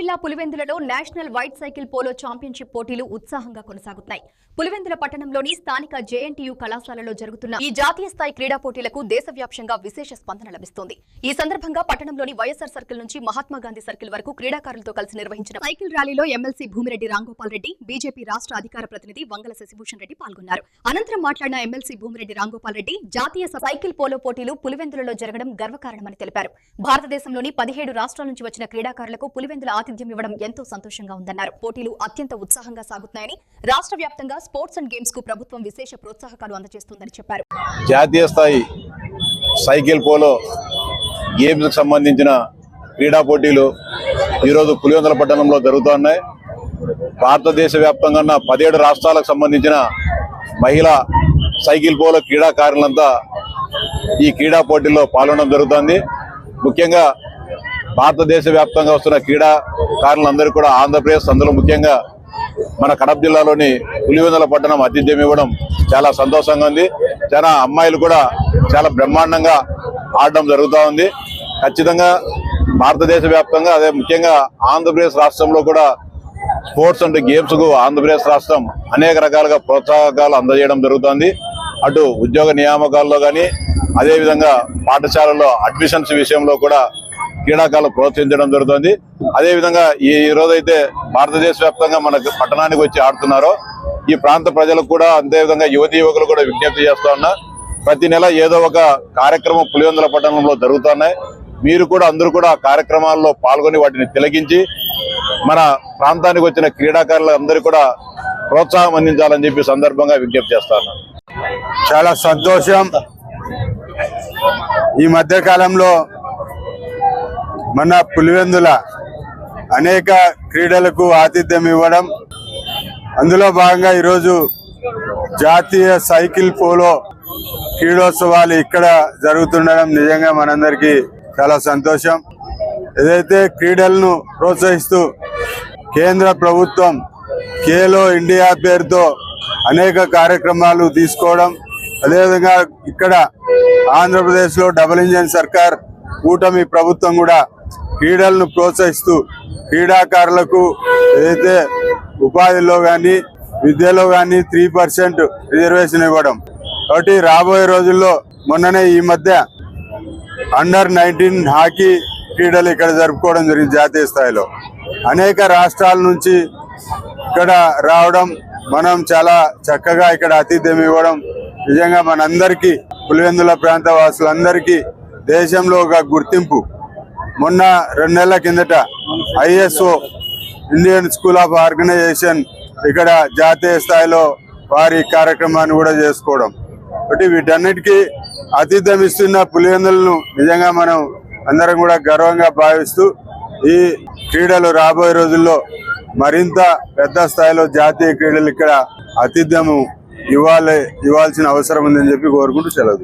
జిల్లా పులివెందులలో national white cycle polo championship పోటీలు ఉత్సాహంగా కొనసాగుతున్నాయి. పులివెందుల పట్టణంలోని స్థానిక జేఎన్టీయూ కళాశాలలో జరుగుతున్న ఈ జాతీయ స్థాయి క్రీడా పోటీలకు దేశవ్యాప్తంగా విశేష స్పందన లభిస్తోంది. ఈ సందర్భంగా పట్టణంలోని వైఎస్ఆర్ సర్కిల్ నుంచి మహాత్మాగాంధీ సర్కిల్ వరకు క్రీడాకారులతో కలిసి నిర్వహించిన సైకిల్ ర్యాలీలో ఎమ్మెల్సీ భూమిరెడ్డి రాంగోపాల్ రెడ్డి, బీజేపీ రాష్ట్ర అధికార ప్రతినిధి వంగల శశిభూషణ్ రెడ్డి పాల్గొన్నారు. అనంతరం మాట్లాడిన ఎమ్మెల్సీ భూమిరెడ్డి రాంగోపాల్ రెడ్డి జాతీయ సైకిల్ పోలో పోటీలు పులివెందులలో జరగడం గర్వకారణమని తెలిపారు. భారతదేశంలోని 17 రాష్ట్రాల నుంచి వచ్చిన క్రీడాకారులకు పులివెందుల ఆతిథ్యం ఇవ్వడం ఎంతో సంతోషంగా ఉందన్నారు. పోటీలు అత్యంత ఉత్సాహంగా సాగుతున్నాయని, రాష్ట్ర వ్యాప్తంగా స్పోర్ట్స్ అండ్ గేమ్స్ కు ప్రభుత్వం విశేష ప్రోత్సాహకాలు అందజేస్తుందని చెప్పారు. జాతీయ స్థాయి సైకిల్ పోలో గేమ్స్ కు సంబంధించిన క్రీడా పోటీలు ఈరోజు పులివెందుల పట్టణంలో జరుగుతున్నాయి. భారతదేశ వ్యాప్తంగా ఉన్న 17 రాష్ట్రాలకు సంబంధించిన మహిళా సైకిల్ పోలో క్రీడాకారులంతా ఈ క్రీడా పోటీల్లో పాల్గొనడం జరుగుతుంది. ముఖ్యంగా భారతదేశ వ్యాప్తంగా వస్తున్న క్రీడాకారులందరూ కూడా ఆంధ్రప్రదేశ్, అందులో ముఖ్యంగా మన కడప జిల్లాలోని పులివెందుల పట్టణం ఆతిథ్యం ఇవ్వడం చాలా సంతోషంగా ఉంది. చాలా అమ్మాయిలు కూడా చాలా బ్రహ్మాండంగా ఆడడం జరుగుతూ ఉంది. ఖచ్చితంగా భారతదేశ వ్యాప్తంగా, అదే ముఖ్యంగా ఆంధ్రప్రదేశ్ రాష్ట్రంలో కూడా స్పోర్ట్స్ అండ్ గేమ్స్ కు ఆంధ్రప్రదేశ్ రాష్ట్రం అనేక రకాలుగా ప్రోత్సాహకాలు అందజేయడం జరుగుతుంది. అటు ఉద్యోగ నియామకాల్లో కానీ, అదేవిధంగా పాఠశాలల్లో అడ్మిషన్స్ విషయంలో కూడా క్రీడాకారులు ప్రోత్సహించడం జరుగుతుంది. అదేవిధంగా ఈ రోజైతే భారతదేశ వ్యాప్తంగా మన పట్టణానికి వచ్చి ఆడుతున్నారో ఈ ప్రాంత ప్రజలకు కూడా, అదేవిధంగా యువతీ యువకులు కూడా విజ్ఞప్తి చేస్తూ ఉన్నా, ప్రతి నెల ఏదో ఒక కార్యక్రమం పులివెందుల పట్టణంలో జరుగుతున్నాయి. మీరు కూడా అందరూ కూడా ఆ కార్యక్రమాల్లో పాల్గొని వాటిని తిలకించి మన ప్రాంతానికి వచ్చిన క్రీడాకారులు అందరూ కూడా ప్రోత్సాహం అందించాలని చెప్పి సందర్భంగా విజ్ఞప్తి చేస్తా ఉన్నా. చాలా సంతోషం. ఈ మధ్య కాలంలో మన పులివెందుల అనేక క్రీడలకు ఆతిథ్యం ఇవ్వడం, అందులో భాగంగా ఈరోజు జాతీయ సైకిల్ పోలో క్రీడోత్సవాలు ఇక్కడ జరుగుతుండడం నిజంగా మనందరికీ చాలా సంతోషం. ఏదైతే క్రీడలను ప్రోత్సహిస్తూ కేంద్ర ప్రభుత్వం ఖేలో ఇండియా పేరుతో అనేక కార్యక్రమాలు తీసుకోవడం, అదేవిధంగా ఇక్కడ ఆంధ్రప్రదేశ్లో డబుల్ ఇంజన్ సర్కార్ కూటమి ప్రభుత్వం కూడా క్రీడలను ప్రోత్సహిస్తూ క్రీడాకారులకు ఏదైతే ఉపాధిలో కానీ, విద్యలో కానీ 3% రిజర్వేషన్ ఇవ్వడం. కాబట్టి రాబోయే రోజుల్లో, మొన్ననే ఈ మధ్య అండర్-19 హాకీ క్రీడలు ఇక్కడ జరుపుకోవడం జరిగింది. జాతీయ స్థాయిలో అనేక రాష్ట్రాల నుంచి ఇక్కడ రావడం, మనం చాలా చక్కగా ఇక్కడ ఆతిథ్యం ఇవ్వడం నిజంగా మనందరికీ, పులివెందుల ప్రాంత వాసులందరికీ దేశంలో ఒక గుర్తింపు. మొన్న 2 నెలల కిందట ISO Indian school of organization ఇక్కడ జాతీయ స్థాయిలో వారి కార్యక్రమాన్ని కూడా చేసుకోవడం. కాబట్టి వీటన్నిటికీ ఆతిథ్యం ఇస్తున్న పులివెందులను నిజంగా మనం అందరం కూడా గర్వంగా భావిస్తూ, ఈ క్రీడలు రాబోయే రోజుల్లో మరింత పెద్ద స్థాయిలో జాతీయ క్రీడలు ఇక్కడ ఆతిథ్యము ఇవ్వాల్సిన అవసరం ఉందని చెప్పి కోరుకుంటూ సెలవు.